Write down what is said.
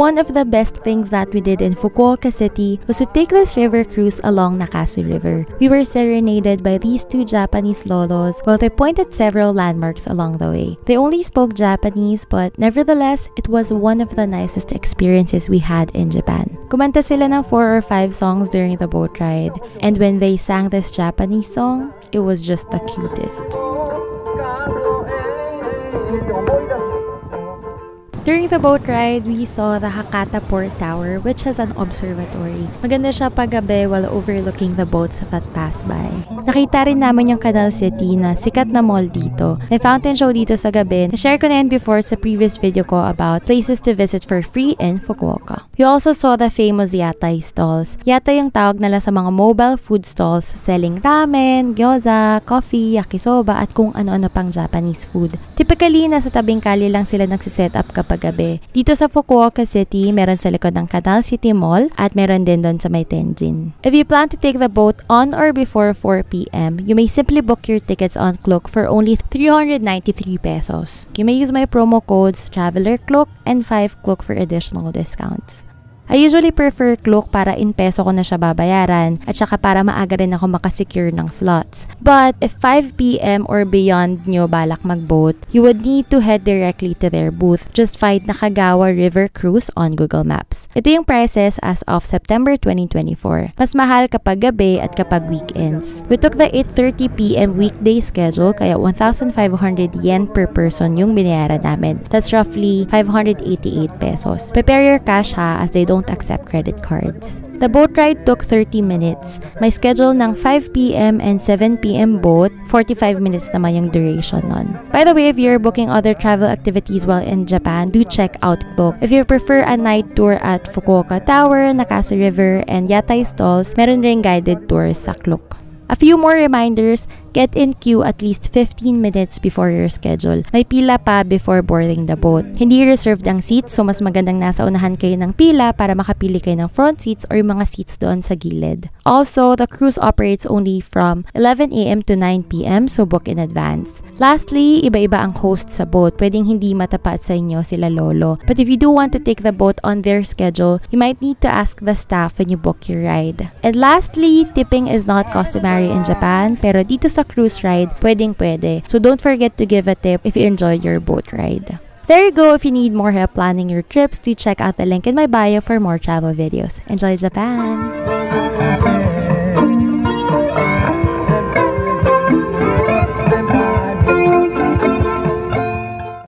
One of the best things that we did in Fukuoka City was to take this river cruise along Nakasu River. We were serenaded by these two Japanese lolos while they pointed several landmarks along the way. They only spoke Japanese, but nevertheless, it was one of the nicest experiences we had in Japan. Kumanta sila ng 4 or 5 songs during the boat ride, and when they sang this Japanese song, it was just the cutest. During the boat ride, we saw the Hakata Port Tower, which has an observatory. Maganda siya paggabi while overlooking the boats that pass by. Nakita rin namin yung Canal City na sikat na mall dito. May fountain show dito sa gabi. Na-share ko na yun before sa previous video ko about places to visit for free in Fukuoka. We also saw the famous yatai stalls. Yatai yung tawag nila sa mga mobile food stalls selling ramen, gyoza, coffee, yakisoba, at kung ano-ano pang Japanese food. Typically, nasa tabing kalye lang sila nagsiset up kapag gabi. Dito sa Fukuoka City, meron sa likod ng Canal City Mall at meron din doon sa may Tenjin. If you plan to take the boat on or before 4 p.m., you may simply book your tickets on Klook for only 393 pesos. You may use my promo codes Traveler Klook and 5 Klook for additional discounts. I usually prefer Klook para in peso ko na siya babayaran at saka para maaga rin ako makasecure ng slots. But if 5 p.m. or beyond nyo balak mag-boat, you would need to head directly to their booth. Just find Nakagawa River Cruise on Google Maps. Ito yung prices as of September 2024. Mas mahal kapag gabi at kapag weekends. We took the 8:30 p.m. weekday schedule kaya 1,500 yen per person yung binayaran namin. That's roughly 588 pesos. Prepare your cash ha, as they don't accept credit cards. The boat ride took 30 minutes. May schedule ng 5 p.m. and 7 p.m. boat, 45 minutes naman yung duration nun. By the way, if you're booking other travel activities while in Japan, do check out Klook. If you prefer a night tour at Fukuoka Tower, Nakasu River, and yatai stalls, meron ring guided tours sa Klook. A few more reminders, get in queue at least 15 minutes before your schedule. May pila pa before boarding the boat. Hindi reserved ang seats, so mas magandang nasa unahan kayo ng pila para makapili kayo ng front seats or mga seats doon sa gilid. Also, the cruise operates only from 11 a.m. to 9 p.m. so book in advance. Lastly, iba-iba ang host sa boat. Pwedeng hindi matapat sa inyo sila lolo. But if you do want to take the boat on their schedule, you might need to ask the staff when you book your ride. And lastly, tipping is not customary in Japan, pero dito sa cruise ride, pwedeng-pwede. So don't forget to give a tip if you enjoy your boat ride. There you go. If you need more help planning your trips, do check out the link in my bio for more travel videos. Enjoy Japan!